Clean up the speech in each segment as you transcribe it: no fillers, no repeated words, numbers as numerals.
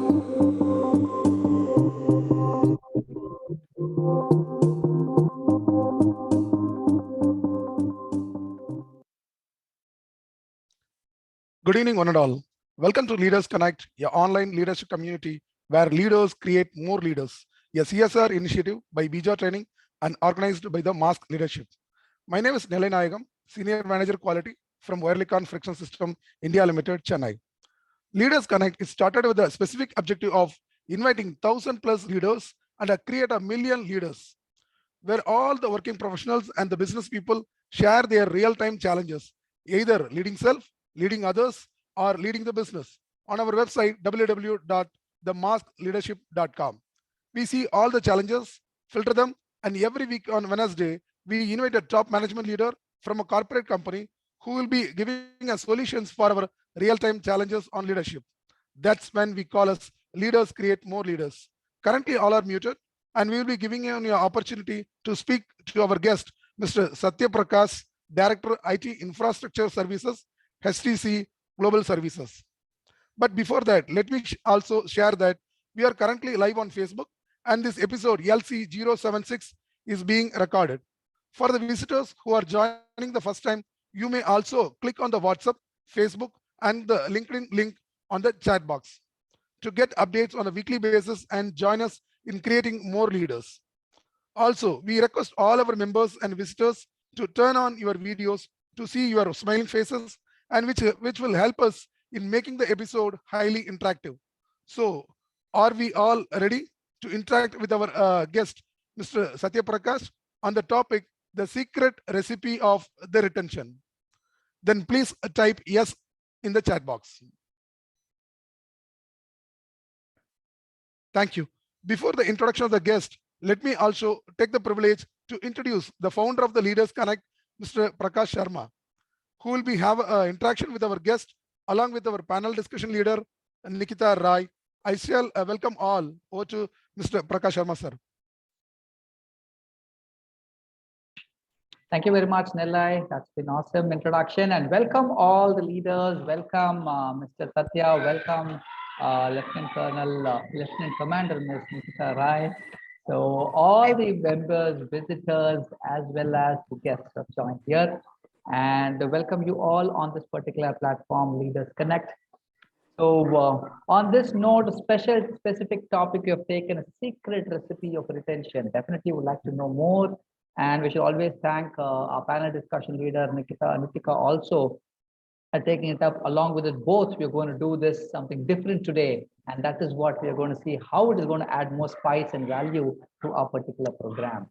Good evening, one and all. Welcome to Leaders Connect, your online leadership community where leaders create more leaders, a CSR initiative by Bija Training and organized by the Mask Leadership. My name is Nellai Nayagam, Senior Manager Quality from Wirelican Friction System India Limited, Chennai. Leaders Connect is started with the specific objective of inviting 1,000 plus leaders and create a million leaders, where all the working professionals and the business people share their real-time challenges, either leading self, leading others, or leading the business. On our website, www.themaskleadership.com. We see all the challenges, filter them, and every week on Wednesday, we invite a top management leader from a corporate company who will be giving us solutions for our real-time challenges on leadership. That's when we call us leaders create more leaders. Currently, all are muted, and we will be giving you an opportunity to speak to our guest, Mr. Satyaprakash, Director IT Infrastructure Services, HTC Global Services. But before that, let me also share that we are currently live on Facebook, and this episode LC076 is being recorded. For the visitors who are joining the first time, you may also click on the WhatsApp, Facebook, and the LinkedIn link on the chat box to get updates on a weekly basis and join us in creating more leaders. Also, we request all our members and visitors to turn on your videos to see your smiling faces, and which will help us in making the episode highly interactive. So, are we all ready to interact with our guest, Mr. Satyaprakash, on the topic, the secret recipe of the retention? Then please type yes in the chat box. Thank you. Before the introduction of the guest, let me also take the privilege to introduce the founder of the Leaders Connect, Mr. Prakash Sharma, who will be have interaction with our guest along with our panel discussion leader, Nitika Rai. I shall welcome all over to Mr. Prakash Sharma, sir. Thank you very much, Nellai. That's been awesome introduction, and welcome all the leaders. Welcome, Mr. Satya. Welcome, Lieutenant Colonel, Lieutenant Commander, Ms. Nitika Rai. So all the members, visitors, as well as the guests have joined here, and welcome you all on this particular platform, Leaders Connect. So on this note, a specific topic you have taken, a secret recipe of retention. Definitely would like to know more. And we should always thank our panel discussion leader, Nitika, also taking it up along with us both. We're going to do this something different today. And that is what we are going to see, how it is going to add more spice and value to our particular program.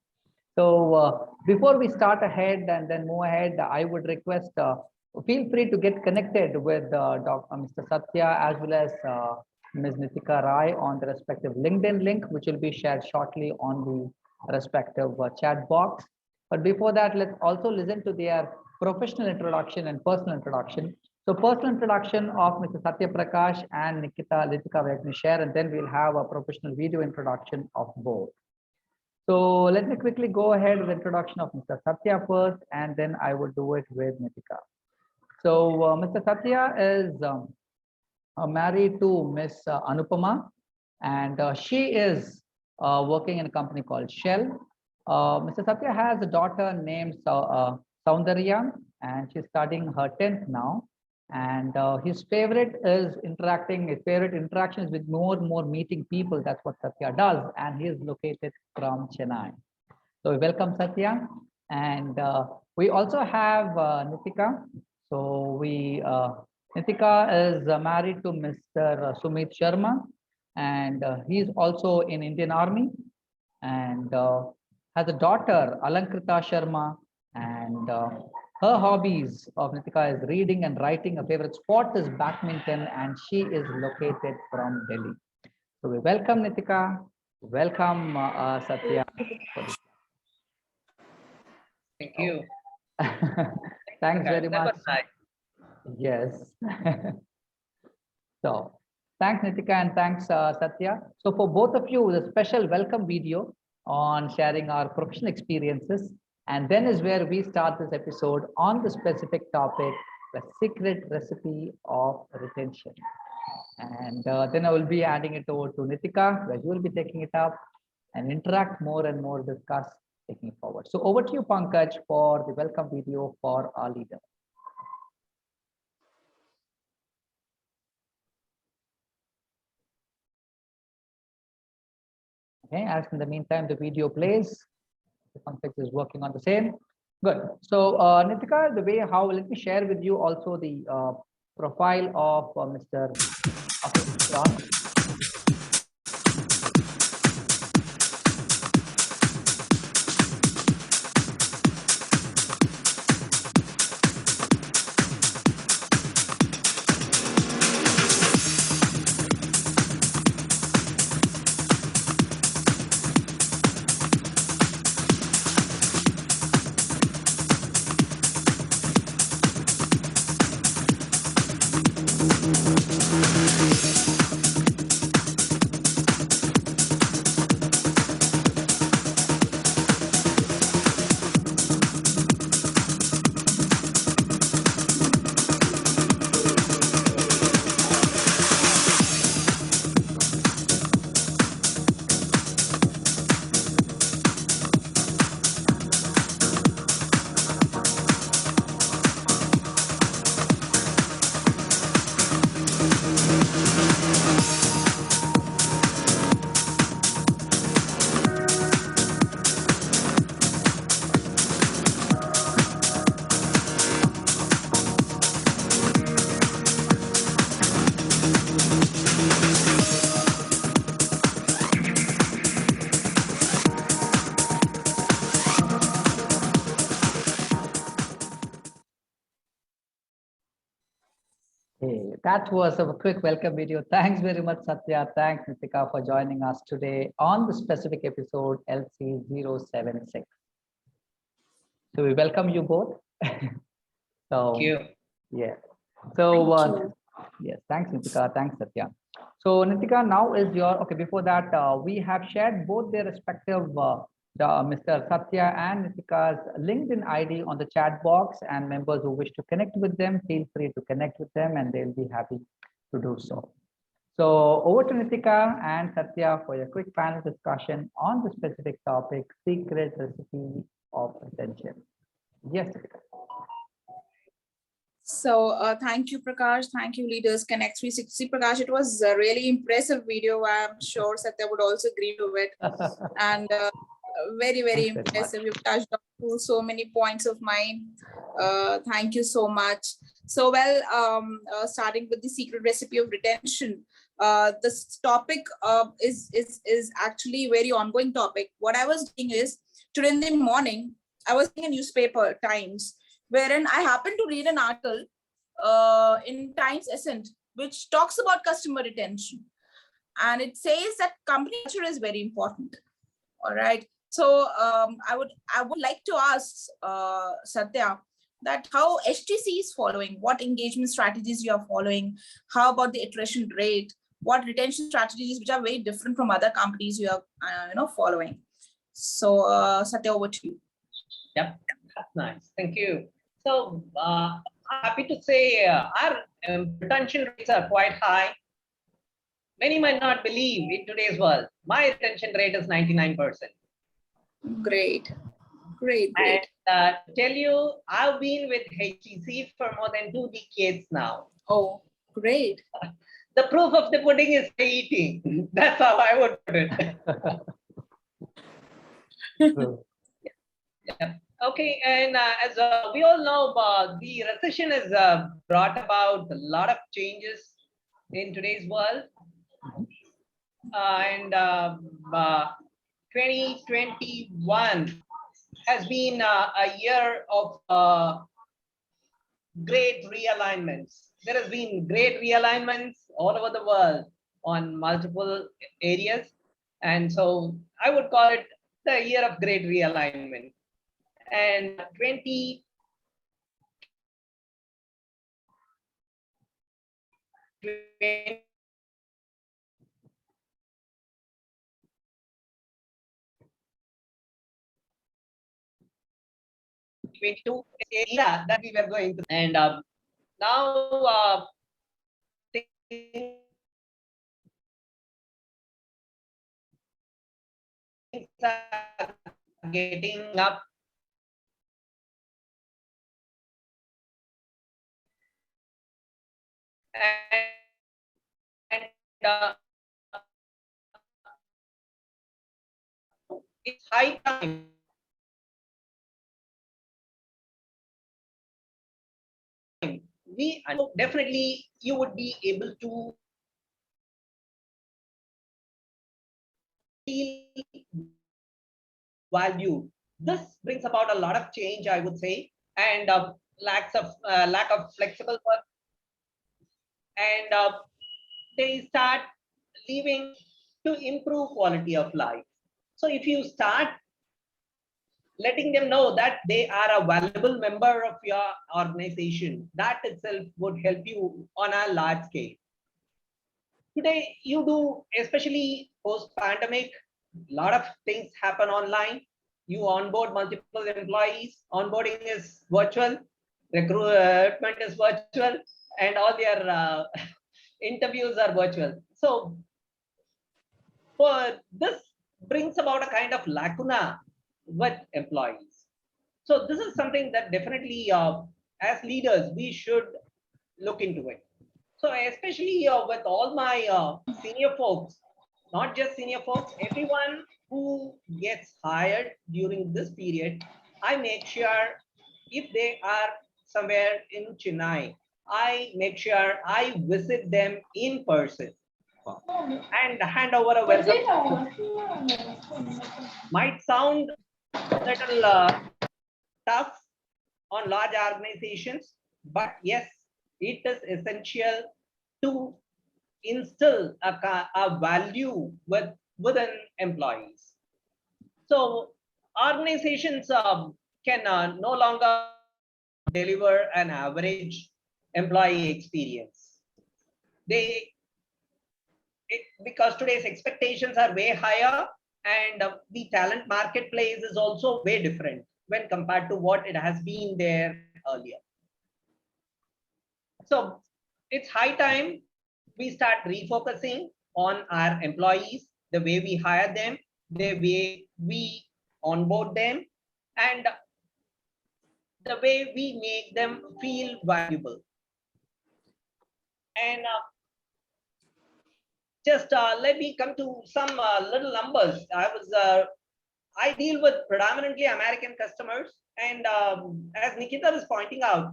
So before we start ahead and then move ahead, I would request, feel free to get connected with Mr. Satya as well as Ms. Nitika Rai on the respective LinkedIn link, which will be shared shortly on the respective chat box. But before that, let's also listen to their professional introduction and personal introduction. So personal introduction of Mr. Satyaprakash and Nitika let me share, and then we'll have a professional video introduction of both. So let me quickly go ahead with the introduction of Mr. Satya first, and then I will do it with Nitika. So Mr. Satya is married to Miss Anupama, and she is working in a company called Shell. Mr. Satya has a daughter named Soundarya, and she's studying her 10th now. And his favorite interaction is with more and more meeting people. That's what Satya does, and he is located from Chennai. So we welcome Satya, and we also have Nitika. So Nitika is married to Mr. Sumit Sharma, and he's also in Indian Army, and has a daughter, Alankrita Sharma, and her hobbies of Nitika is reading and writing. Her favorite sport is badminton, and she is located from Delhi. So we welcome Nitika, welcome Satya. Thank you. Thanks very much. Yes. So thanks, Nitika, and thanks, Satya. So for both of you, the special welcome video on sharing our professional experiences. And then is where we start this episode on the specific topic, the secret recipe of retention. And then I will be handing it over to Nitika, where you will be taking it up and interact more and more, discuss, taking it forward. So over to you, Pankaj, for the welcome video for our leader. Okay, as in the meantime, the video plays. The Pankaj is working on the same. Good. So Nitika, the way how, let me share with you also the profile of Mr. Okay, Hey, that was a quick welcome video. Thanks very much, Satya. Thanks, Nitika, for joining us today on the specific episode LC076. So we welcome you both. So, Thank you. yeah. So, yes, thanks, Nitika. Thanks, Satya. So, Nitika, now is your, okay, before that, we have shared both their respective Mr. Satya and Nitika's LinkedIn ID on the chat box, and members who wish to connect with them, feel free to connect with them and they'll be happy to do so. So over to Nitika and Satya for a quick panel discussion on the specific topic, secret recipe of retention. Yes, Nitika. So thank you, Prakash. Thank you, Leaders Connect 360. Prakash, it was a really impressive video. I'm sure Satya would also agree to it. And very, very impressive. You've touched on so many points of mine. Thank you so much. So, well, starting with the secret recipe of retention. This topic is actually a very ongoing topic. What I was doing is, today in the morning, I was reading a newspaper, Times, wherein I happened to read an article in Times Ascent, which talks about customer retention. And it says that company culture is very important. All right. So I would like to ask Satya that how HTC is following, what engagement strategies you are following, how about the attrition rate, what retention strategies which are very different from other companies you are following. So Satya, over to you. Yep, that's nice. Thank you. So happy to say our retention rates are quite high. Many might not believe in today's world. My retention rate is 99%. Great. And tell you, I've been with HTC for more than 2 decades now. Oh, great. The proof of the pudding is eating. That's how I would put it. Yeah. Okay, and as we all know, the recession has brought about a lot of changes in today's world. And 2021 has been a year of great realignments. There has been great realignments all over the world on multiple areas. And so I would call it the year of great realignment. And 20 22 era that we were going to, and now are getting up. And it's high time we definitely you would be able to feel value. This brings about a lot of change, I would say, and lack of flexible work, and they start leaving to improve quality of life. So if you start letting them know that they are a valuable member of your organization, that itself would help you on a large scale. Today, you do, especially post-pandemic, a lot of things happen online. You onboard multiple employees, onboarding is virtual, recruitment is virtual, and all their interviews are virtual. So for this brings about a kind of lacuna with employees. So this is something that definitely as leaders, we should look into it. So especially with all my senior folks, not just senior folks, everyone who gets hired during this period, I make sure if they are somewhere in Chennai, I make sure I visit them in person and hand over a welcome. Might sound a little tough on large organizations, but yes, it is essential to instill a value within employees. So organizations can no longer deliver an average employee experience. Because today's expectations are way higher, and the talent marketplace is also way different when compared to what it has been there earlier. So it's high time we start refocusing on our employees, the way we hire them, the way we onboard them, and the way we make them feel valuable. And just let me come to some little numbers. I deal with predominantly American customers, and as Nikita is pointing out,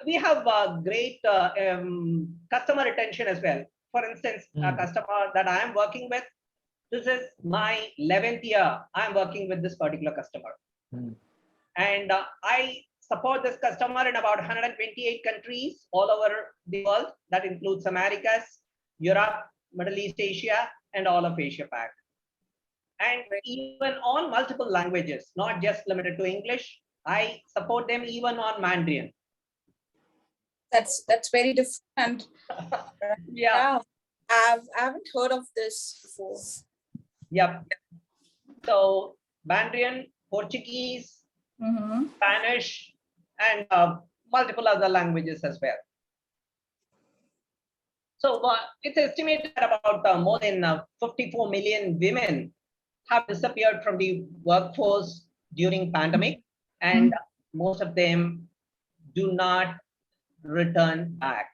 we have great customer retention as well. For instance, a customer that I am working with, this is my 11th year I am working with this particular customer. And I support this customer in about 128 countries all over the world. That includes Americas, Europe, Middle East Asia, and all of Asia Pac. And even on multiple languages, not just limited to English. I support them even on Mandarin. That's very different. Yeah. I haven't heard of this before. Yep. So Mandarin, Portuguese, Spanish, and multiple other languages as well. So it's estimated that about more than 54 million women have disappeared from the workforce during pandemic, and most of them do not return back.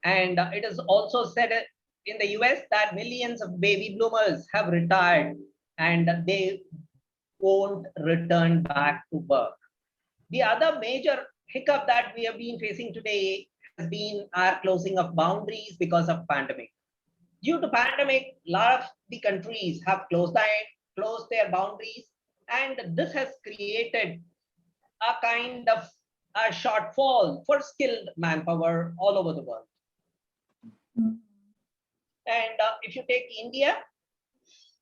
And it is also said in the US that millions of baby bloomers have retired and they won't return back to work. The other major hiccup that we have been facing today has been our closing of boundaries because of pandemic. Due to pandemic, a lot of the countries have closed their boundaries, and this has created a kind of a shortfall for skilled manpower all over the world. And if you take India,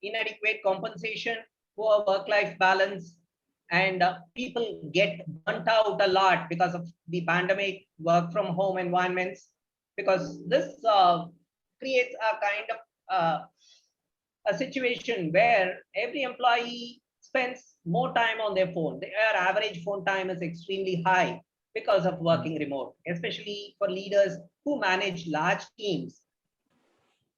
inadequate compensation, poor work-life balance, and people get burnt out a lot because of the pandemic, work from home environments, because this creates a kind of a situation where every employee spends more time on their phone. Their average phone time is extremely high because of working remote, especially for leaders who manage large teams.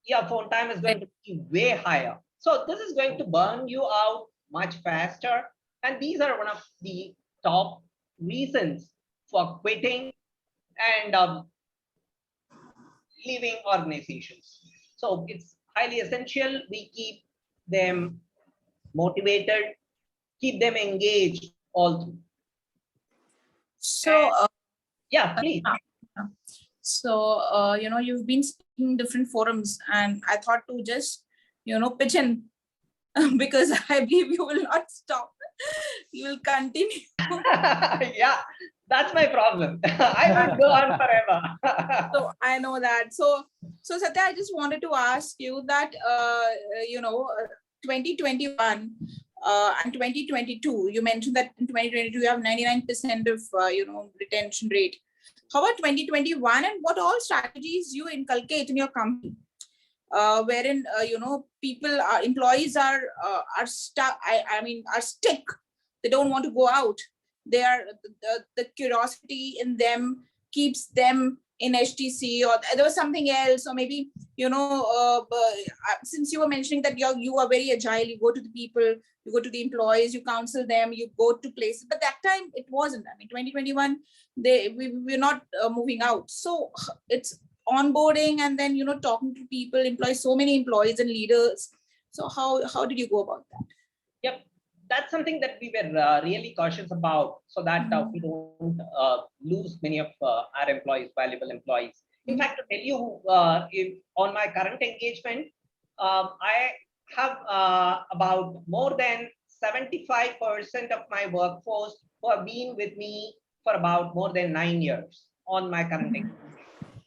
Your phone time is going to be way higher. So this is going to burn you out much faster. And these are one of the top reasons for quitting and leaving organizations. So it's highly essential we keep them motivated, keep them engaged all through. So, Yeah, please. So, you've been speaking in different forums, and I thought to just, pitch in because I believe you will not stop. You will continue. Yeah, that's my problem. I would go on forever. So I know that. So Satya, I just wanted to ask you that, 2021 and 2022, you mentioned that in 2022 you have 99% of, retention rate. How about 2021, and what all strategies you inculcate in your company, wherein people are employees are stuck. Are stuck. They don't want to go out. They are the curiosity in them keeps them in HTC, or there was something else, or maybe since you were mentioning that you are very agile, you go to the people, you go to the employees, you counsel them, you go to places, but that time it wasn't. 2021 we're not moving out, so it's onboarding and then talking to people, employees, so many employees and leaders. So how did you go about that? Yep, that's something that we were really cautious about, so that we don't lose many of our employees, valuable employees. In fact, to tell you, on my current engagement, I have about more than 75% of my workforce who have been with me for about more than 9 years on my current engagement.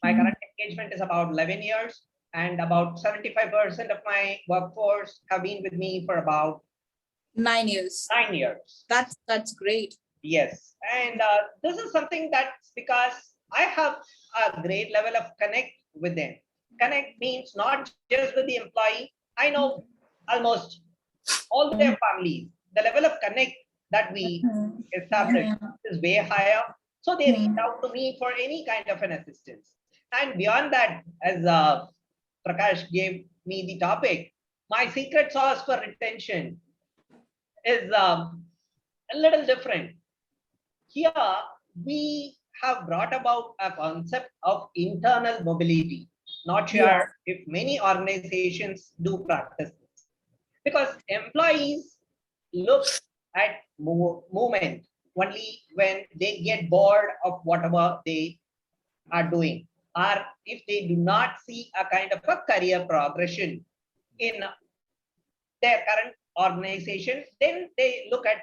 My current engagement is about 11 years, and about 75% of my workforce have been with me for about 9 years. 9 years. That's great. Yes, and this is something that's because I have a great level of connect with them. Connect means not just with the employee. I know almost all their families. The level of connect that we establish is way higher. So they reach out to me for any kind of an assistance. And beyond that, as Prakash gave me the topic, my secret sauce for retention is a little different. Here, we have brought about a concept of internal mobility. Not sure if many organizations do practice this, because employees look at movement only when they get bored of whatever they are doing, or if they do not see a kind of a career progression in their current organization, then they look at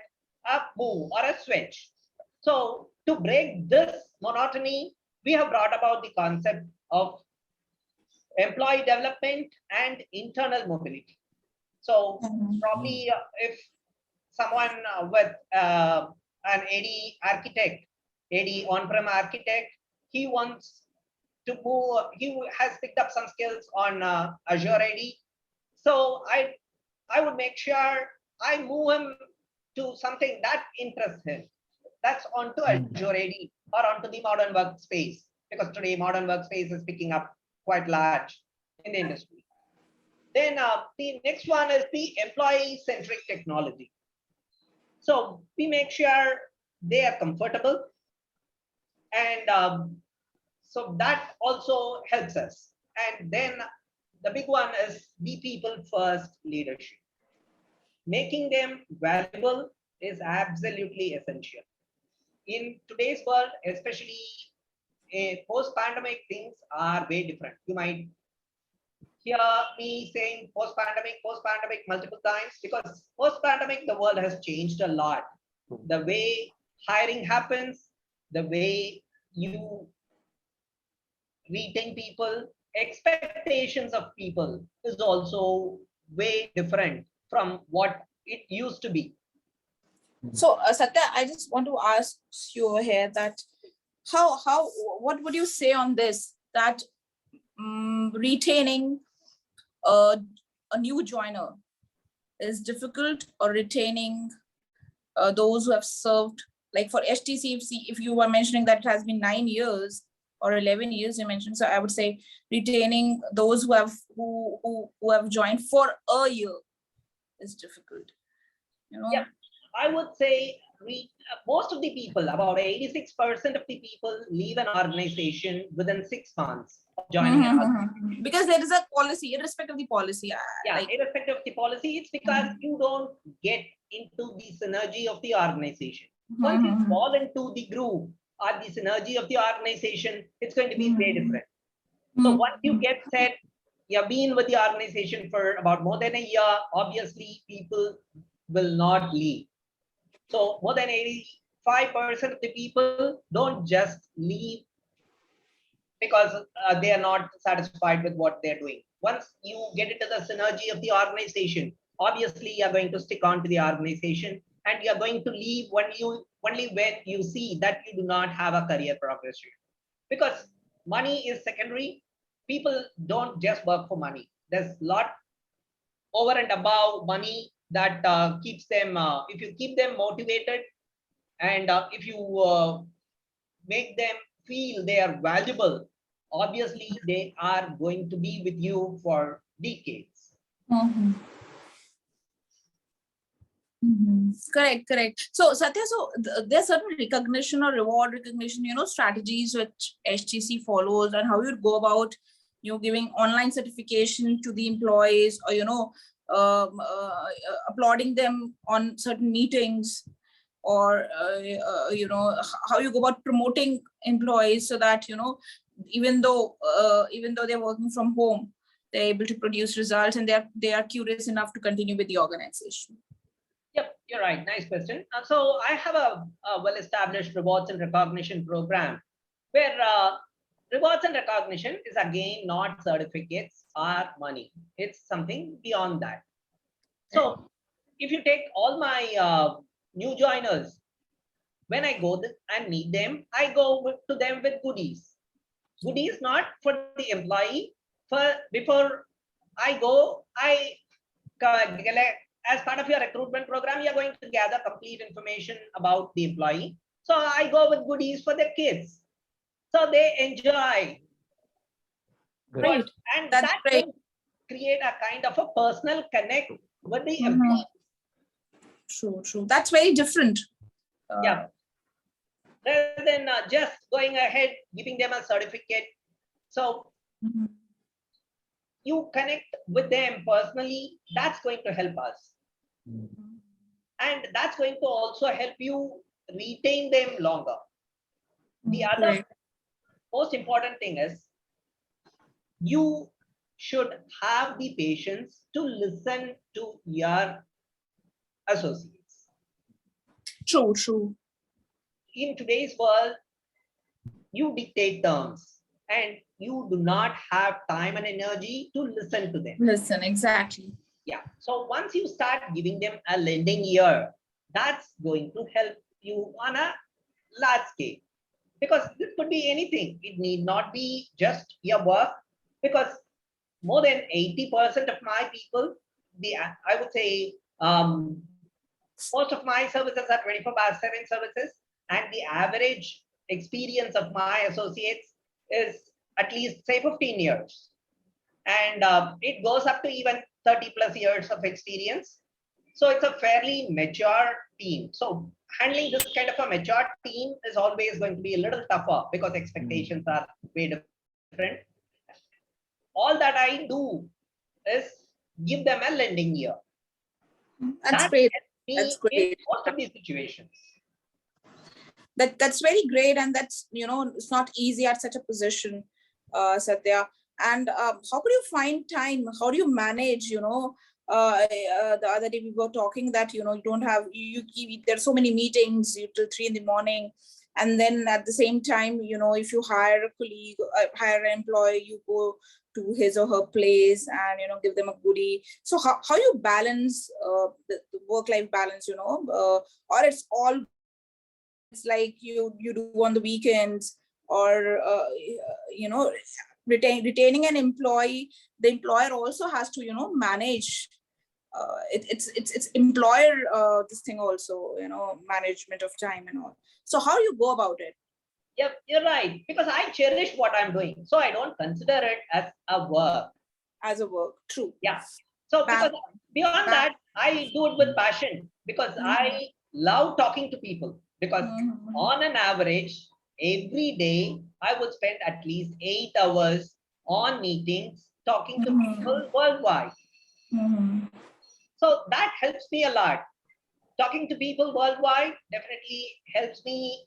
a move or a switch. So to break this monotony, we have brought about the concept of employee development and internal mobility. So probably if someone with an AD on-prem architect, he wants to move, he has picked up some skills on Azure AD. So I would make sure I move him to something that interests him. That's onto Azure AD or onto the modern workspace, because today modern workspace is picking up quite large in the industry. Then the next one is the employee-centric technology. So we make sure they are comfortable, and so that also helps us. And then the big one is the people-first leadership. Making them valuable is absolutely essential. In today's world, especially post-pandemic, things are way different. You might hear me saying post-pandemic multiple times, because post-pandemic, the world has changed a lot. The way hiring happens, the way you retain people, expectations of people is also way different from what it used to be. So Satya, I just want to ask you here that what would you say on this, that retaining a new joiner is difficult, or retaining those who have served Like for HTC, if you were mentioning that it has been 9 years or 11 years, you mentioned. So I would say retaining those who have joined for a year is difficult. You know? Yeah, I would say most of the people, about 86% of the people, leave an organization within 6 months of joining an organization. Because there is a policy, irrespective of the policy. Yeah, irrespective of the policy, it's because you don't get into the synergy of the organization. Once you fall into the groove or the synergy of the organization, it's going to be way different. So once you get set, you've been with the organization for about more than a year, obviously people will not leave. So more than 85% of the people don't just leave because they are not satisfied with what they're doing. Once you get into the synergy of the organization, obviously you're going to stick on to the organization, and you're going to leave only when you see that you do not have a career progression. Because money is secondary. People don't just work for money. There's a lot over and above money that keeps them, if you keep them motivated, and if you make them feel they are valuable, obviously they are going to be with you for decades. Correct. So Satya, so there's certain recognition or reward recognition, strategies which HTC follows, and how you go about, giving online certification to the employees, or applauding them on certain meetings, or how you go about promoting employees so that even though they're working from home, they're able to produce results, and they are curious enough to continue with the organization. Yep, you're right. Nice question. So I have a well-established rewards and recognition program where rewards and recognition is again not certificates or money. It's something beyond that. So if you take all my new joiners, when I go and meet them, I go to them with goodies. Goodies not for the employee. Before I go, as part of your recruitment program, you're going to gather complete information about the employee. So I go with goodies for their kids, so they enjoy. Great. And that's that will create a kind of a personal connect with the employee. True. That's very different. Yeah. Rather than just going ahead, giving them a certificate. So you connect with them personally, that's going to help us. And that's going to also help you retain them longer. The other most important thing is you should have the patience to listen to your associates. True. In today's world, you dictate terms and you do not have time and energy to listen to them. Listen, exactly. Yeah. So once you start giving them a lending ear, that's going to help you on a large scale. Because this could be anything. It need not be just your work. Because more than 80% of my people, I would say most of my services are 24/7 services, and the average experience of my associates is at least say 15 years. And it goes up to even 30 plus years of experience. So it's a fairly mature team. So handling this kind of a mature team is always going to be a little tougher because expectations are way different. All that I do is give them a lending ear. That's great. That's great. In most of these situations. That's very great, and that's it's not easy at such a position, Satya. And how could you find time? How do you manage? The other day we were talking that you don't have there's so many meetings till 3 in the morning, and then at the same time if you hire a colleague, hire an employee, you go to his or her place and give them a goodie. So how you balance the work-life balance? Or it's like you do on the weekends, or retaining an employee. The employer also has to manage it's employer this thing also, management of time and all. So how you go about it? Yep, you're right. Because I cherish what I'm doing. So I don't consider it as a work. As a work, true. Yeah. So because beyond that, I do it with passion because I love talking to people. Because on an average, every day I would spend at least 8 hours on meetings talking to people worldwide. So that helps me a lot. Talking to people worldwide definitely helps me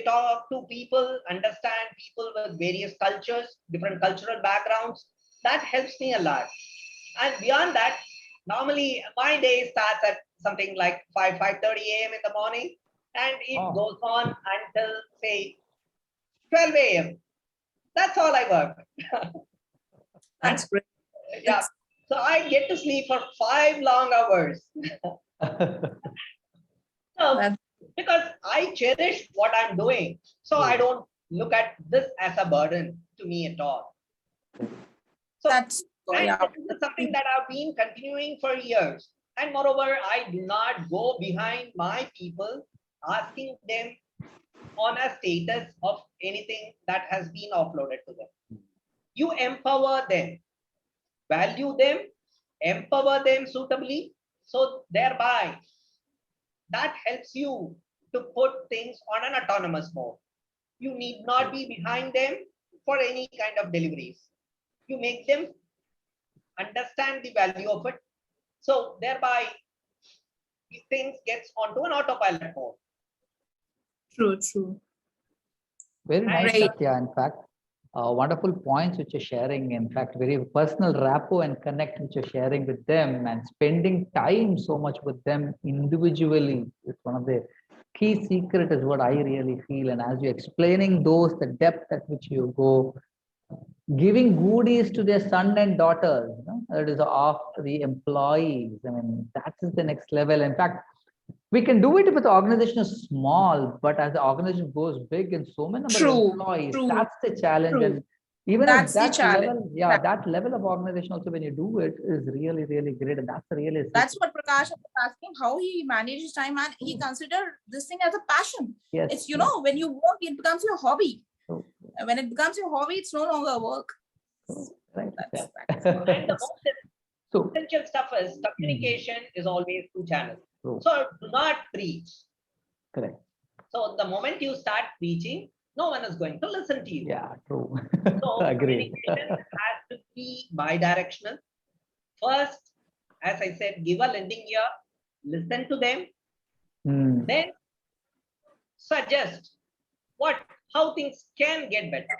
talk to people, understand people with various cultures, different cultural backgrounds. That helps me a lot. And beyond that, normally my day starts at something like 5:30 a.m. in the morning, and it goes on until say 12 a.m. That's all I work. That's great. Yeah. So I get to sleep for 5 long hours. So, because I cherish what I'm doing. So I don't look at this as a burden to me at all. So this is something that I've been continuing for years. And moreover, I do not go behind my people asking them on a status of anything that has been uploaded to them. You empower them, value them, empower them suitably. So thereby, that helps you to put things on an autonomous mode. You need not be behind them for any kind of deliveries. You make them understand the value of it. So thereby, things gets onto an autopilot mode. True, true. Very nice, Satya. In fact, wonderful points which you're sharing. In fact, very personal rapport and connect which you're sharing with them, and spending time so much with them individually. It's one of the key secret is what I really feel. And as you're explaining those, the depth at which you go, giving goodies to their son and daughters, that is of the employees. I mean, that is the next level. In fact, we can do it if the organization is small, but as the organization goes big and so many number of employees, that's the challenge. And even that's at the that level, that level of organization also, when you do it, is really, really great. And that's the really. That's what Prakash was asking, how he manages time, and he considered this thing as a passion. Yes, it's when you work, it becomes your hobby. When it becomes your hobby, it's no longer work. Right. And the most essential stuff is communication is always through channels. So do not preach. Correct. So the moment you start preaching, no one is going to listen to you. Yeah, true. So Agree. communication has to be bidirectional. First, as I said, give a lending ear, listen to them, then suggest how things can get better.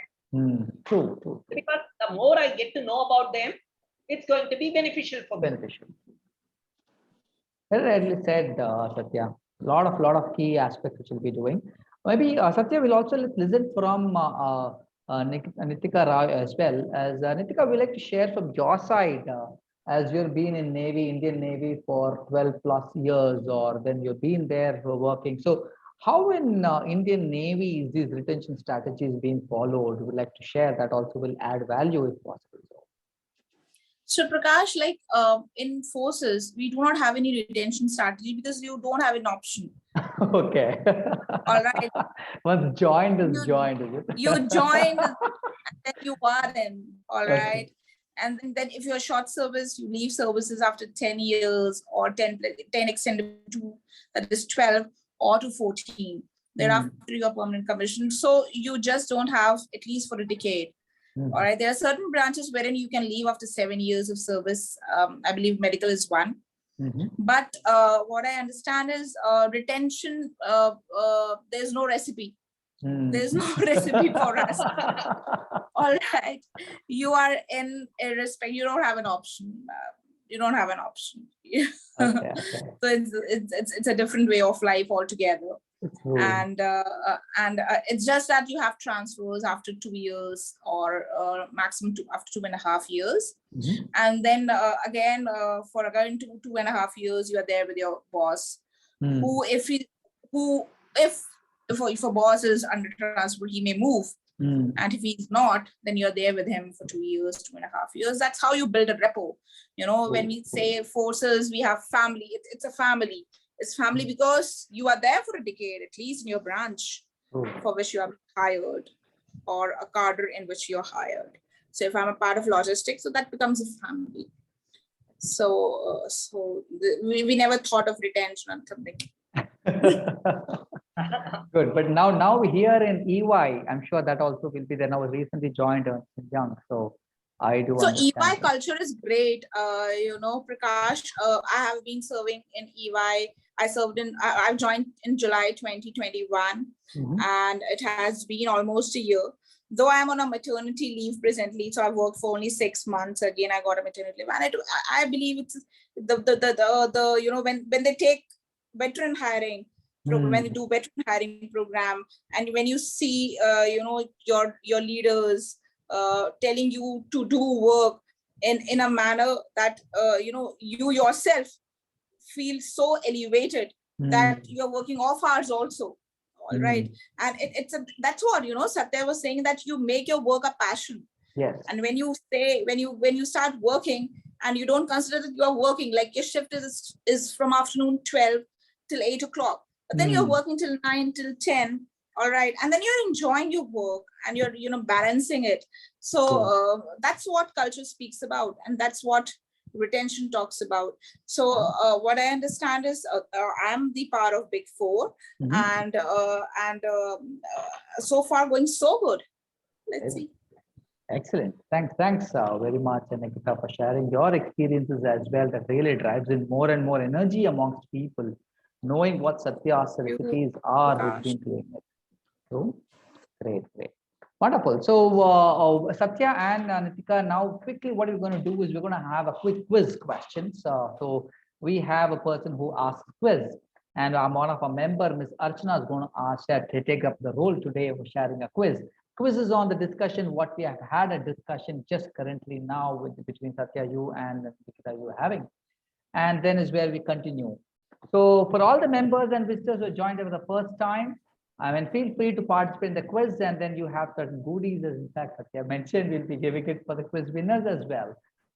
True. Because the more I get to know about them, it's going to be beneficial for me. Very rightly said, Satya. Lot of key aspects which we'll be doing. Maybe Satya will also listen from Nitika Rai as well. As Nitika, we like to share from your side, as you've been in Navy, Indian Navy for 12 plus years, or then you've been there working. So how in Indian Navy is these retention strategies being followed? We would like to share that also will add value if possible. So Prakash, like in forces, we do not have any retention strategy because you don't have an option. Okay. All right. Once joined is joined, is it? You joined and then you are in. All right. And then if you're short service, you leave services after 10 years or 10 extended to, that is 12 or to 14. Thereafter, you're permanent commission. So you just don't have at least for a decade. All right. There are certain branches wherein you can leave after 7 years of service. I believe medical is one. But what I understand is retention, there's no recipe. There's no recipe for us. All right. You are in a respect. You don't have an option. You don't have an option. Okay. So it's a different way of life altogether. And it's just that you have transfers after 2 years or maximum after 2.5 years. And then again, for again 2.5 years, you are there with your boss, who if a boss is under transfer, he may move And if he's not, then you're there with him for 2 years, 2.5 years. That's how you build a rapport. You know, when we say forces, we have family, it's a family. It's family because you are there for a decade, at least in your branch for which you are hired, or a cadre in which you're hired. So if I'm a part of logistics, so that becomes a family. So, we never thought of retention or something. Good, but now here in EY, I'm sure that also will be there. Now recently joined Ernst & Young, so I do. So understand EY that. culture is great. You know, Prakash, I have been serving in EY. I've joined in July 2021, and it has been almost a year. Though I'm on a maternity leave presently, so I've worked for only 6 months. Again, I got a maternity leave, and I believe it's the you know, when they take veteran hiring program, when you do veteran hiring program, and when you see you know, your leaders telling you to do work in a manner that you know, you yourself feel so elevated that you're working off hours also. All right. And that's what, you know, Satya was saying, that you make your work a passion. Yes. And when you start working and you don't consider that you're working, like your shift is from afternoon 12 till 8 o'clock, but then you're working till 9 till 10. All right. And then you're enjoying your work and you're, you know, balancing it. So that's what culture speaks about. And that's what retention talks about. So what I understand is I'm the part of Big Four, and so far going so good. Let's see. Excellent. Thanks very much, Nitika, for sharing your experiences as well. That really drives in more and more energy amongst people, knowing what Satya's recipes are who've been doing it. So great. Wonderful. So Satya and Nitika, now quickly what we're going to do is we're going to have a quick quiz questions. So we have a person who asks quiz, and one of our member, Ms. Archana, is going to take up the role today of sharing a quiz. Quiz is on the discussion what we have had a discussion just currently now between Satya, you and Nikita, you are having, and then is where we continue. So for all the members and visitors who joined for the first time, feel free to participate in the quiz, and then you have certain goodies, as in fact Satya mentioned, we'll be giving it for the quiz winners as well.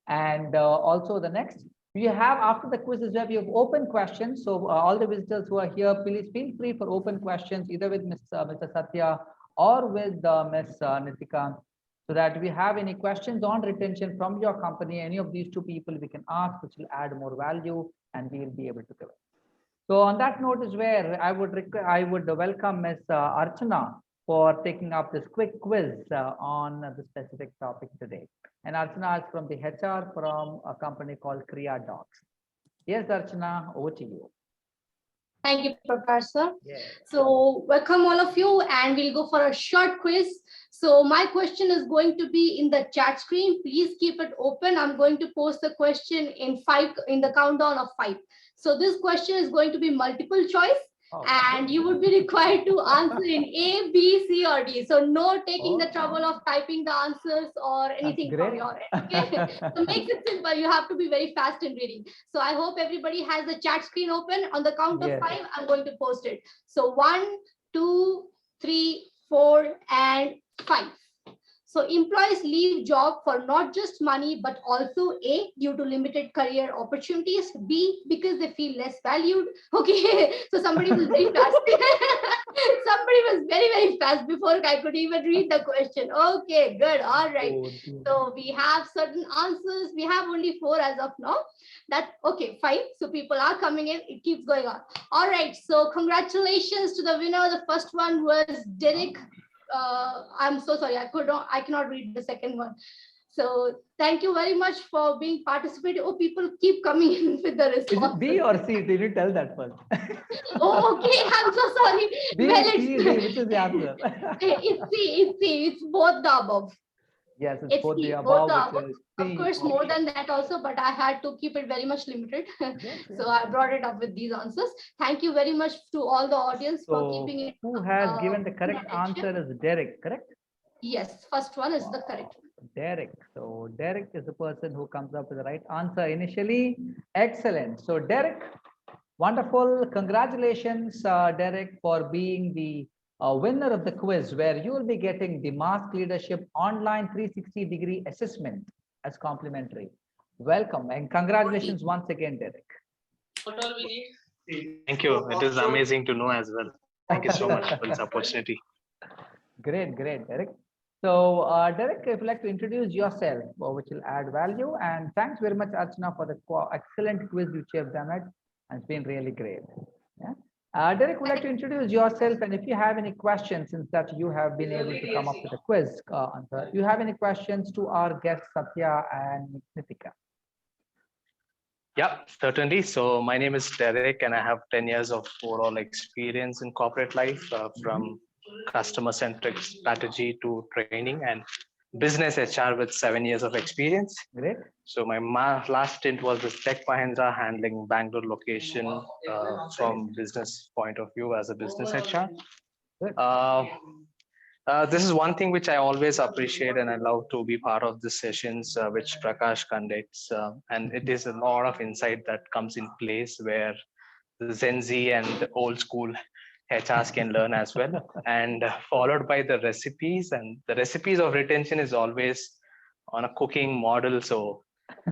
And also the next, we have after the quiz is where we have open questions. So all the visitors who are here, please feel free for open questions, either with Mr. Satya or with Ms. Nitika, so that we have any questions on retention from your company, any of these two people we can ask, which will add more value, and we will be able to give it. So on that note is where I would welcome Ms. Archana for taking up this quick quiz on the specific topic today. And Archana is from the HR from a company called Kriya Docs. Yes, Archana, over to you. Thank you, Prakash, sir. Yes. So welcome all of you, and we'll go for a short quiz. So my question is going to be in the chat screen. Please keep it open. I'm going to post the question in the countdown of 5. So this question is going to be multiple choice, and you would be required to answer in A, B, C, or D. So no taking the trouble of typing the answers or anything from your end. Okay? So make it simple. You have to be very fast in reading. So I hope everybody has the chat screen open. On the count of 5, I'm going to post it. So 1, 2, 3, 4, and 5. So employees leave job for not just money, but also A, due to limited career opportunities, B, because they feel less valued. Okay, so somebody was very fast. Somebody was very, very fast before I could even read the question. Okay, good. All right. So we have certain answers. We have only 4 as of now. That's okay, 5. So people are coming in. It keeps going on. All right. So congratulations to the winner. The first one was Derek. I'm so sorry, I cannot read the second one. So thank you very much for being participating. Oh, people keep coming in with the response. Is it B or C? Did you tell that first? Oh, okay. I'm so sorry. B, well, C, D, which is the answer? It's C. It's both the above. Yes, it's both the above. Which is C. Of course, more than that also, but I had to keep it very much limited. So I brought it up with these answers. Thank you very much to all the audience for keeping it. Who has given the correct answer is Derek, correct? Yes, first one is the correct one. Derek. So Derek is the person who comes up with the right answer initially. Excellent. So Derek, wonderful. Congratulations, Derek, for being the winner of the quiz, where you will be getting the Mask Leadership Online 360-degree assessment as complimentary. Welcome and congratulations once again, Derek. Thank you. It is amazing to know as well. Thank you so much for this opportunity. Great, Derek. So, Derek, if you'd like to introduce yourself, which will add value. And thanks very much, Archana, for the excellent quiz which you have done it. And it's been really great. Yeah. Derek, would like to introduce yourself. And if you have any questions, since that you have been able to come up with a quiz answer, you have any questions to our guests, Satya and Nitika? Yeah, certainly. So my name is Derek and I have 10 years of overall experience in corporate life, from customer-centric strategy to training and business HR with 7 years of experience. Great. So my last stint was with Tech Mahindra, handling Bangalore location from business point of view as a business HR. This is one thing which I always appreciate and I love to be part of the sessions which Prakash conducts. And it is a lot of insight that comes in place where the Gen Z and the old school HRs can learn as well, and followed by the recipes, and the recipes of retention is always on a cooking model. So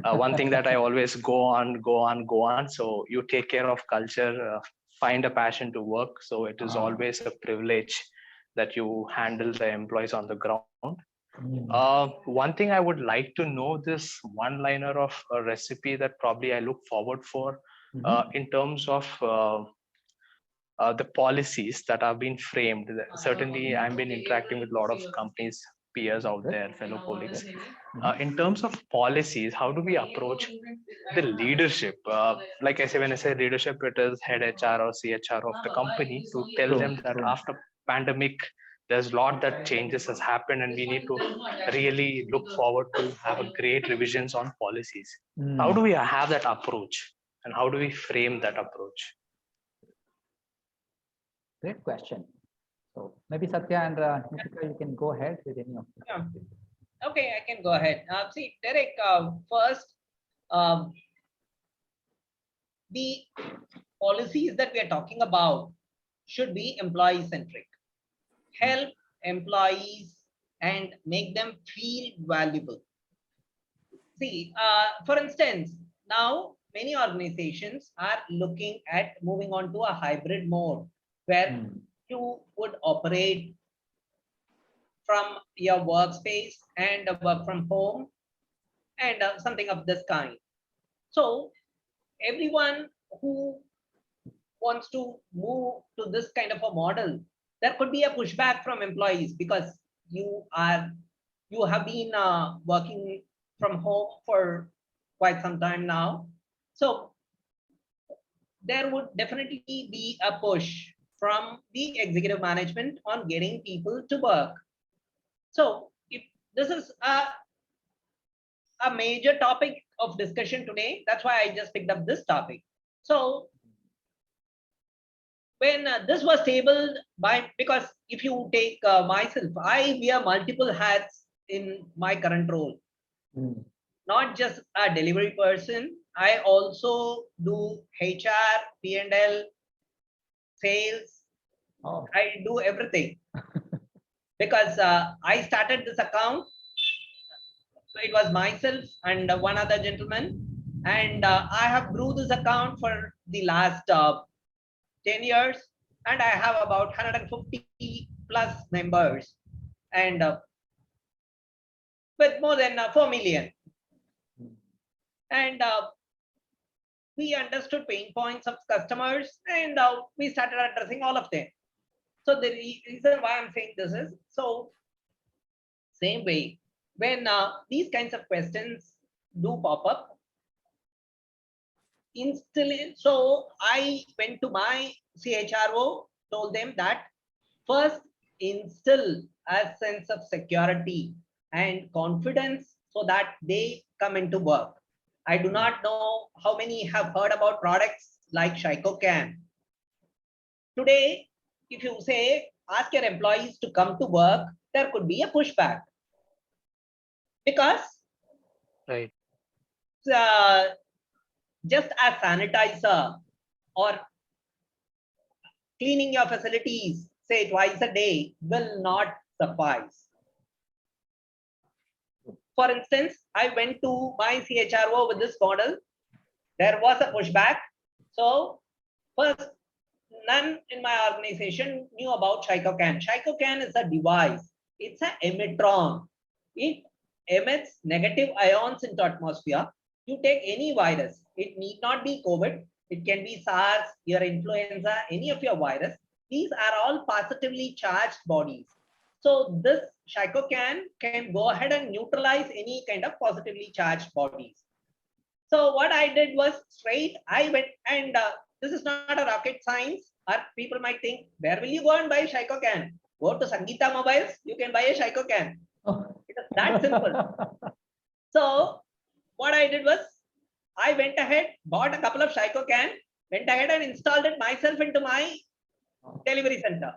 one thing that I always go on. So you take care of culture, find a passion to work. So it is always a privilege that you handle the employees on the ground. One thing I would like to know, this one-liner of a recipe that probably I look forward for in terms of the policies that have been framed. Certainly, I've been interacting with a lot of companies, peers out there, fellow colleagues. In terms of policies, how do we approach the leadership? Like I say, when I say leadership, it is head HR or CHR of the company to tell them that after pandemic, there's a lot that changes has happened and we need to really look forward to have a great revisions on policies. How do we have that approach and how do we frame that approach? Great question. So maybe Satya and Nitika, you can go ahead with any of them. Yeah. Okay, I can go ahead. See, Derek, first, the policies that we are talking about should be employee-centric. Help employees and make them feel valuable. See, for instance, now many organizations are looking at moving on to a hybrid mode where you would operate from your workspace and work from home and something of this kind. So everyone who wants to move to this kind of a model, there could be a pushback from employees because you have been working from home for quite some time now. So there would definitely be a push from the executive management on getting people to work. So if this is a major topic of discussion today, that's why I just picked up this topic. So when this was tabled by, because if you take myself, I wear multiple hats in my current role. Not just a delivery person, I also do HR, P&L, sales. I do everything because I started this account. So it was myself and one other gentleman, and I have grew this account for the last 10 years, and I have about 150 plus members, and with more than 4 million. And we understood pain points of customers, and we started addressing all of them. So the reason why I'm saying this is, so same way, when these kinds of questions do pop up, instantly, so I went to my CHRO, told them that first instill a sense of security and confidence so that they come into work. I do not know how many have heard about products like Shycocan. Today, if you say, ask your employees to come to work, there could be a pushback. Because just a sanitizer or cleaning your facilities say twice a day will not suffice. For instance, I went to my CHRO with this model. There was a pushback. So first, none in my organization knew about Shikocan. Shikocan is a device. It's an emitron. It emits negative ions into atmosphere. You take any virus. It need not be COVID. It can be SARS, your influenza, any of your virus. These are all positively charged bodies. So this Shikocan can go ahead and neutralize any kind of positively charged bodies. So what I did was I went and this is not a rocket science, or people might think, where will you go and buy Shikocan? Go to Sangeeta Mobiles, you can buy a Shikocan. It is that simple. So what I did was, I went ahead, bought a couple of Shikocan, went ahead and installed it myself into my delivery center.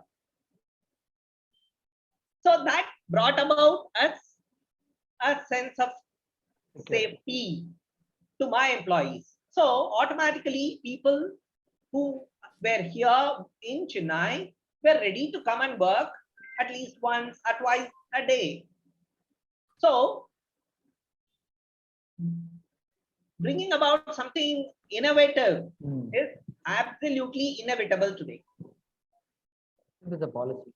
So that brought about us a sense of safety to my employees. So automatically people who were here in Chennai were ready to come and work at least once or twice a day. So bringing about something innovative is absolutely inevitable today. It is a policy.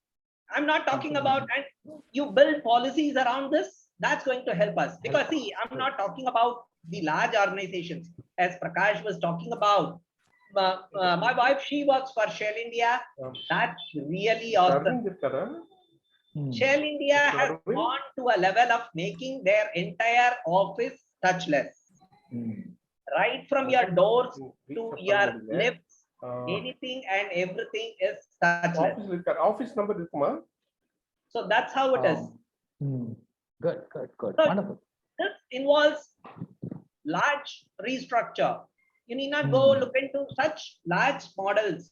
I'm not talking about, and you build policies around this, that's going to help us. Because see, I'm not talking about the large organizations, as Prakash was talking about. My wife, she works for Shell India. That's really awesome. Shell India has gone to a level of making their entire office touchless. Right from your doors to your lifts, anything and everything is touchless. Office number. So that's how it is. Good, good, good. So wonderful. this involves large restructure. You need not go look into such large models.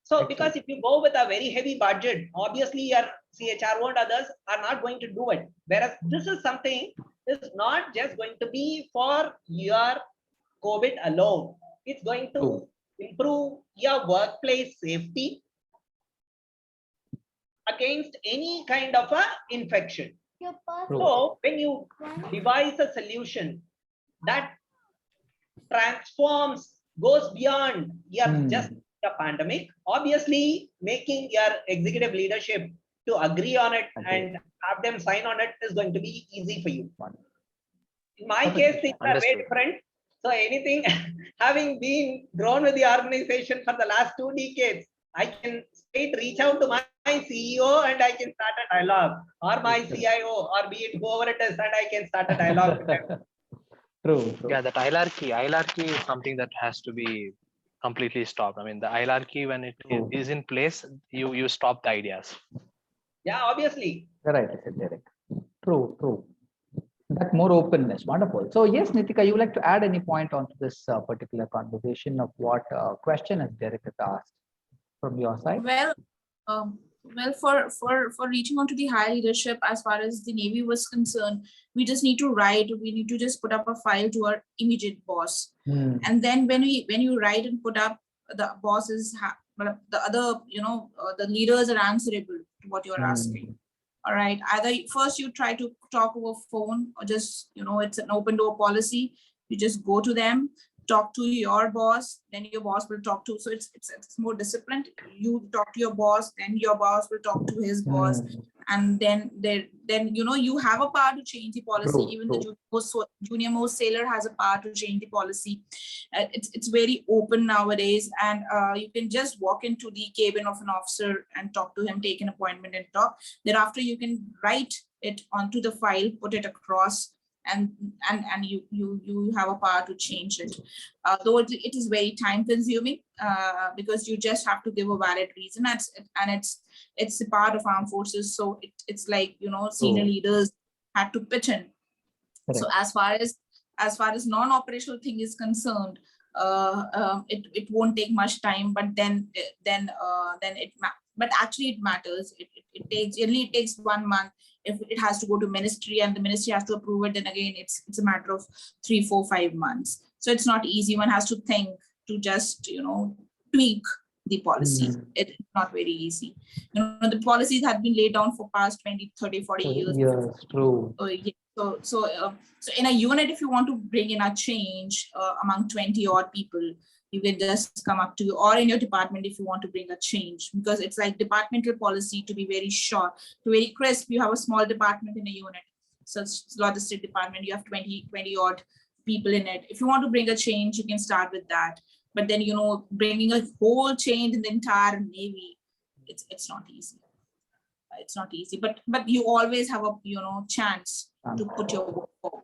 So because if you go with a very heavy budget, obviously your CHRO and others are not going to do it. Whereas this is something is not just going to be for your COVID alone. It's going to improve your workplace safety against any kind of a infection. So when you devise a solution that transforms, goes beyond your just a pandemic, obviously making your executive leadership to agree on it and have them sign on it is going to be easy for you. In my case, things are very different. So anything, having been grown with the organization for the last 2 decades, I can straight reach out to my CEO and I can start a dialogue, or my CIO, or be it whoever it is, and I can start a dialogue with them. True. Yeah, that hierarchy is something that has to be completely stopped. I mean, the hierarchy, when it is in place, you stop the ideas. Yeah, obviously. Right, Derek. True. That more openness, wonderful. So yes, Nitika, you would like to add any point onto this particular conversation of what question has Derek has asked from your side? Well, for reaching on to the higher leadership, as far as the Navy was concerned, we just need to write. We need to just put up a file to our immediate boss, and then when you write and put up, the bosses the other, the leaders are answerable to what you're asking. All right. Either first you try to talk over phone, or just it's an open door policy. You just go to them, talk to your boss, then your boss will talk to. So it's more disciplined. You talk to your boss, then your boss will talk to his boss, and then you have a power to change the policy. Even the junior most sailor has a power to change the policy. It's very open nowadays, and you can just walk into the cabin of an officer and talk to him, take an appointment and talk. Thereafter, you can write it onto the file, put it across, and you have a power to change it. Though it is very time consuming, because you just have to give a valid reason, and it's a part of armed forces. So it's like, senior leaders had to pitch in. Correct. So as far as non-operational thing is concerned, it won't take much time, but but actually it matters. It takes 1 month. If it has to go to ministry and the ministry has to approve it, then again it's a matter of 3, 4, 5 months. So it's not easy. One has to think to just tweak the policies. It's not very easy. You know, the policies have been laid down for past 20, 30, 40 years. Yes, true. Yeah. So in a unit, if you want to bring in a change among 20 odd people, you can just come up to you, or in your department if you want to bring a change, because it's like departmental policy to be very short, to very crisp. You have a small department in a unit. So it's logistic department, you have 20 odd people in it. If you want to bring a change, you can start with that. But then, you know, bringing a whole change in the entire Navy, it's not easy. It's not easy, but you always have a, you know, chance to put your work forward.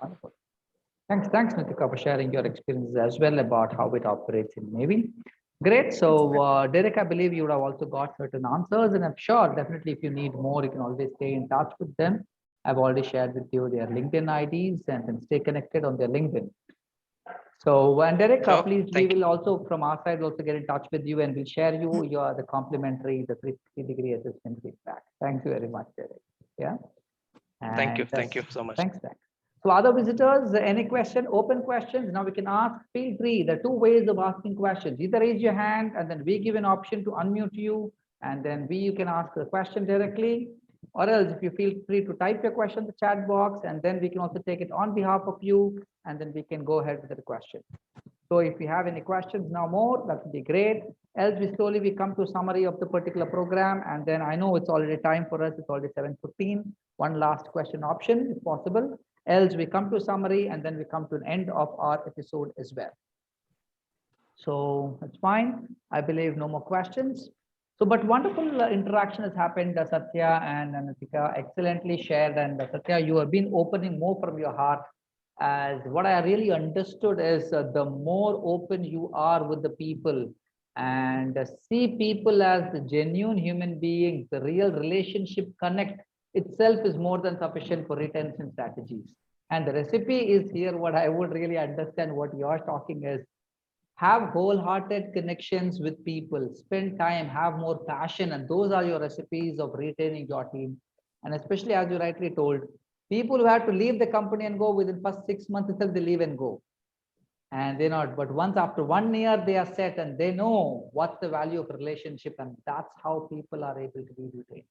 Wonderful. Thanks, Nitika, for sharing your experiences as well about how it operates in Navy. Great. So, Derek, I believe you would have also got certain answers, and I'm sure definitely if you need more, you can always stay in touch with them. I've already shared with you their LinkedIn IDs, and then stay connected on their LinkedIn. So, and Derek, Sure, please, we will also from our side also get in touch with you, and we'll share you the complimentary, the 360-degree assessment feedback. Thank you very much, Derek. Yeah. Thank you so much. Thanks. So other visitors, any question, open questions, now we can ask, feel free. There are two ways of asking questions. Either raise your hand and then we give an option to unmute you, and then you can ask the question directly, or else if you feel free to type your question in the chat box, and then we can also take it on behalf of you, and then we can go ahead with the question. So if you have any questions now more, that would be great. Else we come to summary of the particular program, and then I know it's already time for us, it's already 7:15. One last question option if possible. Else we come to summary, and then we come to an end of our episode as well. So it's fine. I believe no more questions. So, but wonderful interaction has happened, Satya and Nitika excellently shared. And Satya, you have been opening more from your heart. As what I really understood is the more open you are with the people and see people as the genuine human beings, the real relationship connect itself is more than sufficient for retention strategies. And the recipe is here. What I would really understand what you're talking is, have wholehearted connections with people, spend time, have more passion, and those are your recipes of retaining your team. And especially as you rightly told, people who have to leave the company and go within first 6 months itself, they leave and go. And they're not, but once after 1 year, they are set and they know what's the value of relationship, and that's how people are able to be retained.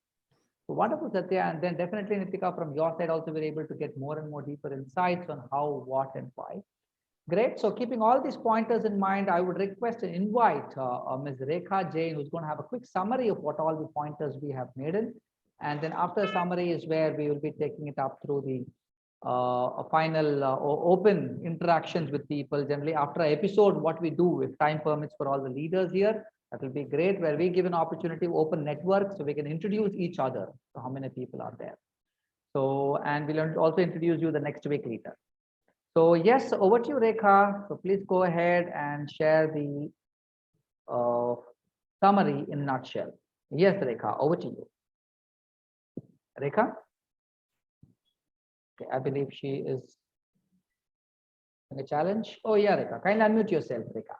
So wonderful, Satya. And then definitely, Nitika, from your side also, we're able to get more and more deeper insights on how, what, and why. Great. So keeping all these pointers in mind, I would request and invite Ms. Rekha Jain, who's going to have a quick summary of what all the pointers we have made in. And then after summary is where we will be taking it up through the final open interactions with people. Generally, after an episode, what we do, if time permits for all the leaders here, that will be great, where we give an opportunity to open networks so we can introduce each other. So how many people are there? So, and we'll also introduce you the next week later. So yes, over to you, Rekha. So please go ahead and share the summary in a nutshell. Yes, Rekha, over to you. Rekha? Okay, I believe she is in a challenge. Oh yeah, Rekha, kindly unmute yourself, Rekha.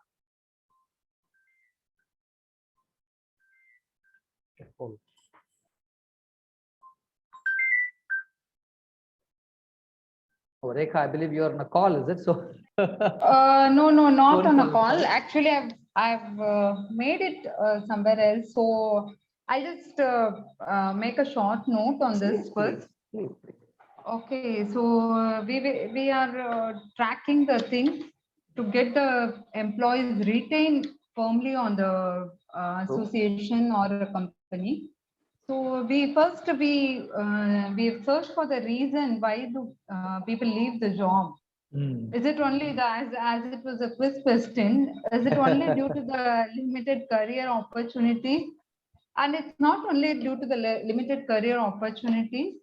Oh, Rekha, I believe you're on a call, is it so? No, not on a call. Actually, I've made it somewhere else. So I'll just make a short note on this first. Please. Okay, so we are tracking the things to get the employees retained firmly on the association or a company. So we searched for the reason why do people leave the job. Is it only as it was a quiz question, is it only due to the limited career opportunities? And it's not only due to the limited career opportunities,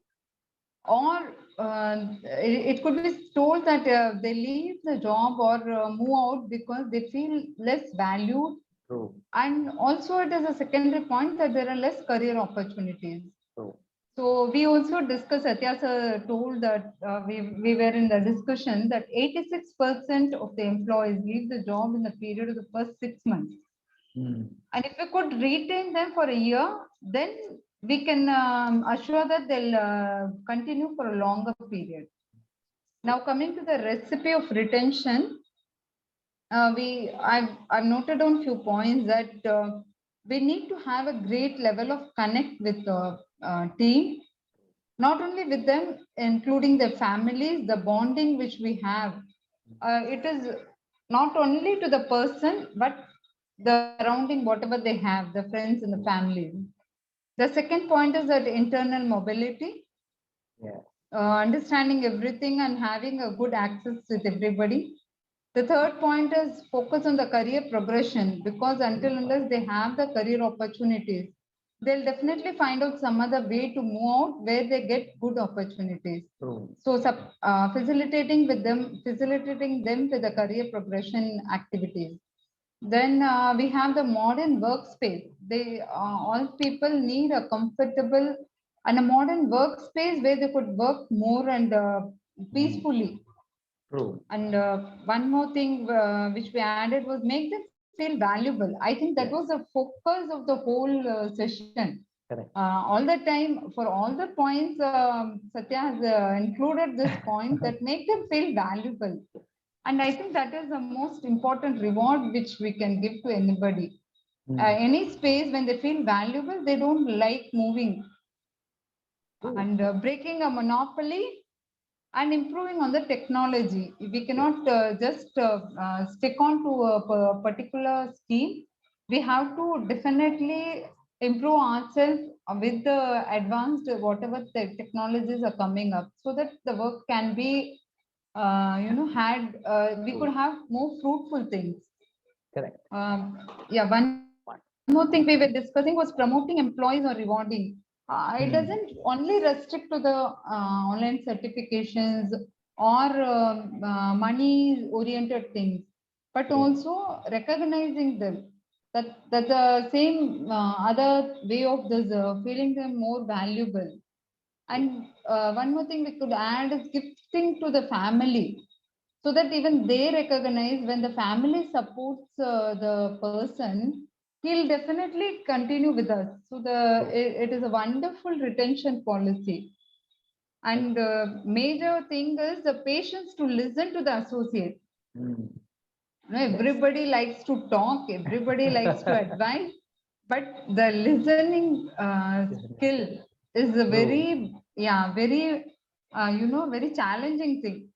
or it could be told that they leave the job or move out because they feel less valued. True. And also it is a secondary point that there are less career opportunities. True. So we also discussed, Satya sir told that we were in the discussion that 86% of the employees leave the job in the period of the first 6 months. And if we could retain them for a year, then we can assure that they'll continue for a longer period. Now coming to the recipe of retention, I've noted down few points that we need to have a great level of connect with the team, not only with them, including their families, the bonding which we have. It is not only to the person, but the surrounding, whatever they have, the friends and the families. The second point is that internal mobility. Yeah. Understanding everything and having a good access with everybody. The third point is focus on the career progression, because until unless they have the career opportunities, they'll definitely find out some other way to move out where they get good opportunities. True. So facilitating them with the career progression activities. Then we have the modern workspace. They all people need a comfortable and a modern workspace where they could work more and peacefully. True. And one more thing which we added was make them feel valuable. I think that was the focus of the whole session. Correct. All the time, for all the points, Satya has included this point that make them feel valuable. And I think that is the most important reward which we can give to anybody. Any space when they feel valuable, they don't like moving. And breaking a monopoly and improving on the technology. We cannot just stick on to a particular scheme. We have to definitely improve ourselves with the advanced whatever the technologies are coming up, so that the work can be we could have more fruitful things. Correct. One more thing we were discussing was promoting employees or rewarding. It doesn't only restrict to the online certifications or money oriented things, but also recognizing them. That the same other way of this feeling them more valuable. And one more thing we could add is gifting to the family, so that even they recognize when the family supports the person, he'll definitely continue with us. So it is a wonderful retention policy. And major thing is the patience to listen to the associate. Everybody likes to talk, everybody likes to advise, but the listening skill is a very very challenging thing.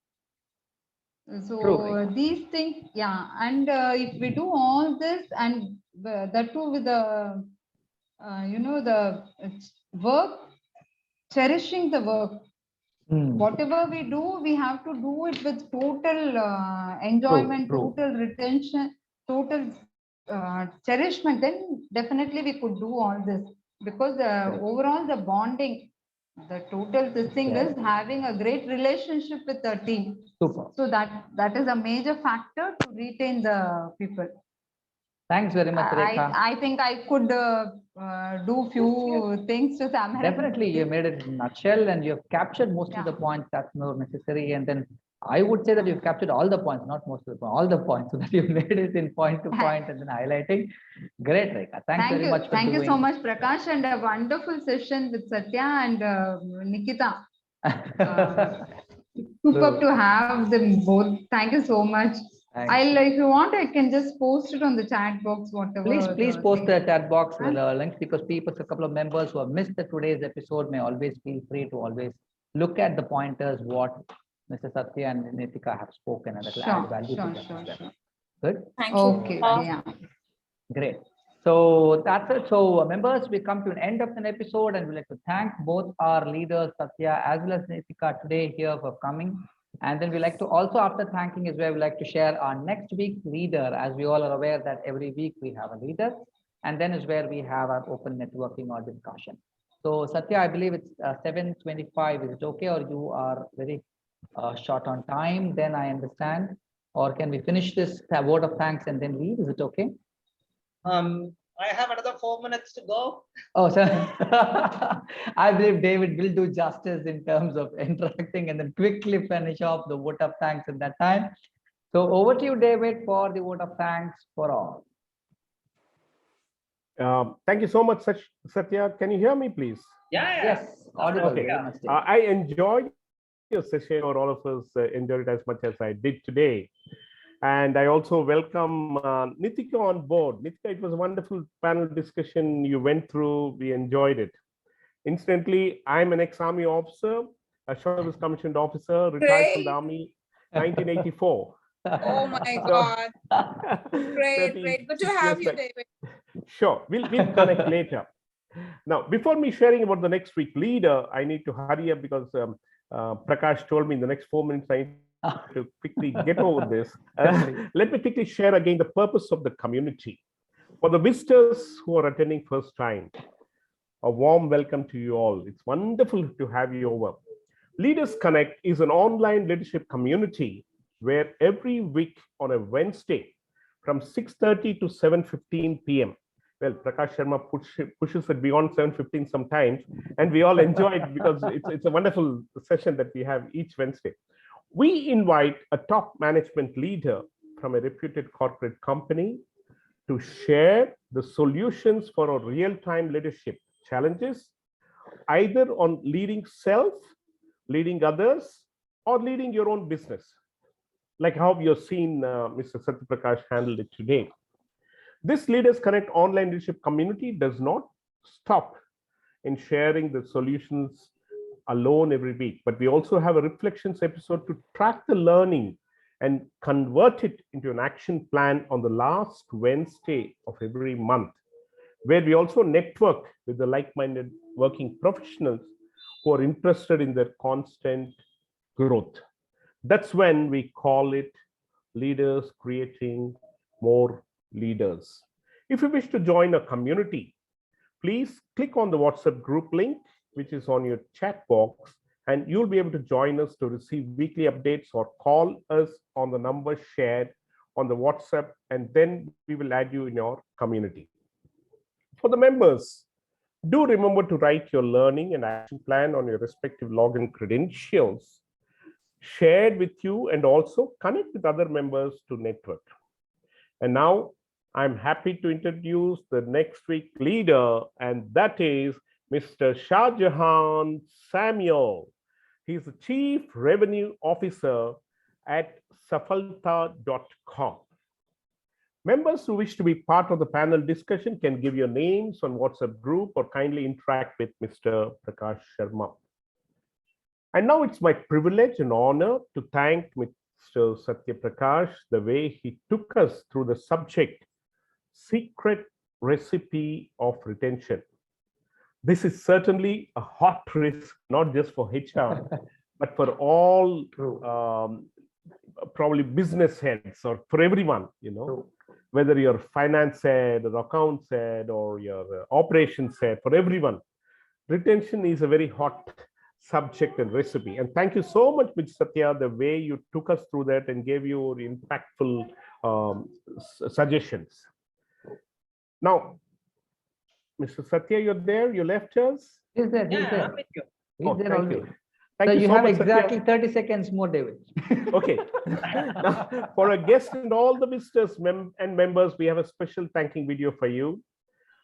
So these things, and if we do all this, and that too with the the work, cherishing the work. Whatever we do, we have to do it with total enjoyment, total retention, total cherishment. Then definitely we could do all this, because overall the bonding, the total this thing is having a great relationship with the team. Super. So that is a major factor to retain the people. Thanks very much, Rekha. I think I could do few things to summarize. Definitely, you made it in a nutshell, and you have captured most of the points that's more necessary. And then I would say that you've captured all the points, not most of the points, all the points, so that you've made it in point to point and then highlighting. Great, Rekha. Thanks very much for Thank you so much, Prakash, and a wonderful session with Satya and Nikita. Superb to have them both. Thank you so much. If you want, I can just post it on the chat box, whatever. Please post the chat box with the links, because a couple of members who have missed today's episode may always feel free to always look at the pointers what Mr. Satya and Nitika have spoken, and that will add value to them. Sure. Good. Thank you. Okay. Great. So that's it. So members, we come to an end of an episode, and we'd like to thank both our leaders, Satya as well as Nitika, today here for coming. And then we like to also, after thanking, is where we like to share our next week's leader, as we all are aware that every week we have a leader, and then is where we have our open networking or discussion. So Satya, I believe it's 7:25. Is it okay, or you are very short on time? Then I understand. Or can we finish this word of thanks and then leave? Is it okay? I have another 4 minutes to go. Oh, sir. I believe David will do justice in terms of interacting and then quickly finish off the vote of thanks in that time. So over to you, David, for the vote of thanks for all. Thank you so much, Satya. Can you hear me, please? Yes. Audible. Okay. I enjoyed your session, or all of us enjoyed it as much as I did today. And I also welcome Nitika on board. Nitika, it was a wonderful panel discussion you went through. We enjoyed it. Incidentally, I'm an ex-army officer, a short service commissioned officer, retired from the Army 1984. Oh my So- God. Great, 30 great. Good to have years you, back. David. Sure, we'll connect later. Now, before me sharing about the next week leader, I need to hurry up because Prakash told me in the next 4 minutes I need to quickly get over this. Let me quickly share again the purpose of the community. For the visitors who are attending first time, a warm welcome to you all. It's wonderful to have you over. Leaders Connect is an online leadership community where every week on a Wednesday from 6:30 to 7:15 p.m. Well, Prakash Sharma pushes it beyond 7:15 sometimes, and we all enjoy it because it's a wonderful session that we have each Wednesday. We invite a top management leader from a reputed corporate company to share the solutions for our real-time leadership challenges, either on leading self, leading others, or leading your own business, like how you've seen Mr. Satyaprakash handled it today. This Leaders Connect online leadership community does not stop in sharing the solutions alone every week, but we also have a reflections episode to track the learning and convert it into an action plan on the last Wednesday of every month, where we also network with the like-minded working professionals who are interested in their constant growth. That's when we call it Leaders Creating More Leaders. If you wish to join a community, please click on the WhatsApp group link, which is on your chat box, and you'll be able to join us to receive weekly updates or call us on the number shared on the WhatsApp, and then we will add you in our community. For the members, do remember to write your learning and action plan on your respective login credentials shared with you, and also connect with other members to network. And now I'm happy to introduce the next week leader, and that is Mr. Shahjahan Samuel. He's the Chief Revenue Officer at safalta.com. Members who wish to be part of the panel discussion can give your names on WhatsApp group or kindly interact with Mr. Prakash Sharma. And now it's my privilege and honor to thank Mr. Satyaprakash the way he took us through the subject, secret recipe of retention. This is certainly a hot risk, not just for HR, but for all probably business heads or for everyone, whether you're finance head or accounts head or your operations head, for everyone. Retention is a very hot subject and recipe. And thank you so much, Mr. Satya, the way you took us through that and gave your impactful suggestions. Now, Mr. Satya, you're there? You left us? He's there. He's Yeah, there. I'm with you. He's there thank already. you. Thank So you you so have much, exactly Satya. 30 seconds more, David. Okay. Now, for our guests and all the visitors and members, we have a special thanking video for you.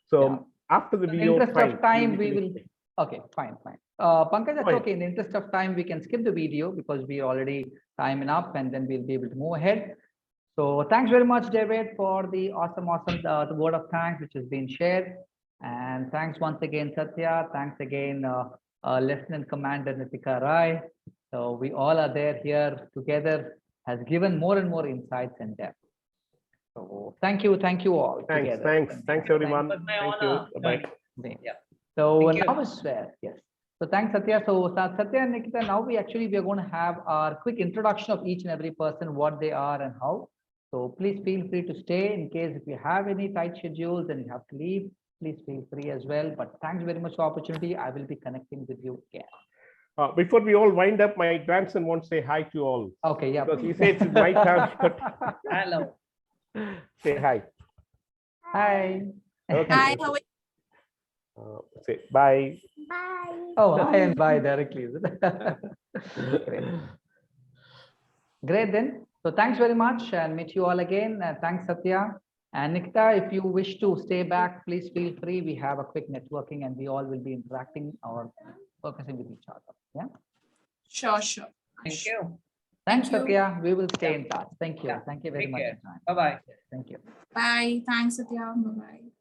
So after the In the video, interest of time, we will. explain. Okay, fine. Pankaj, that's Go ahead. okay. In the interest of time, we can skip the video because we already timing up, and then we'll be able to move ahead. So thanks very much, David, for the awesome the word of thanks which has been shared. And thanks once again, Satya. Thanks again, Lieutenant Commander Nitika Rai. So we all are there here together, has given more and more insights and depth. So thank you all together. Thanks everyone. It was my Thank honor. you. Bye. Yeah. So Thank you. now is where, yes. So thanks, Satya. So Satya and Nikita, now we are going to have our quick introduction of each and every person, what they are and how. So please feel free to stay in case if you have any tight schedules and you have to leave, please feel free as well. But thanks very much for the opportunity. I will be connecting with you again. Before we all wind up, my grandson wants to say hi to all. Okay, yeah. Because he says it's my turn. Hello. Say hi. Hi. Okay. Hi, how are you? Say bye. Oh, hi and bye directly. Is it? Great. Great then. So thanks very much and meet you all again. Thanks, Satya. And Nikita, if you wish to stay back, please feel free. We have a quick networking and we all will be interacting or focusing with each other. Yeah. Sure. Thank you. Thanks, Thank you. Satya. We will stay Yeah. in touch. Thank you. Yeah. Thank you very Take much. care. for your time. Bye-bye. Thank you. Bye. Thanks, Satya. Bye-bye.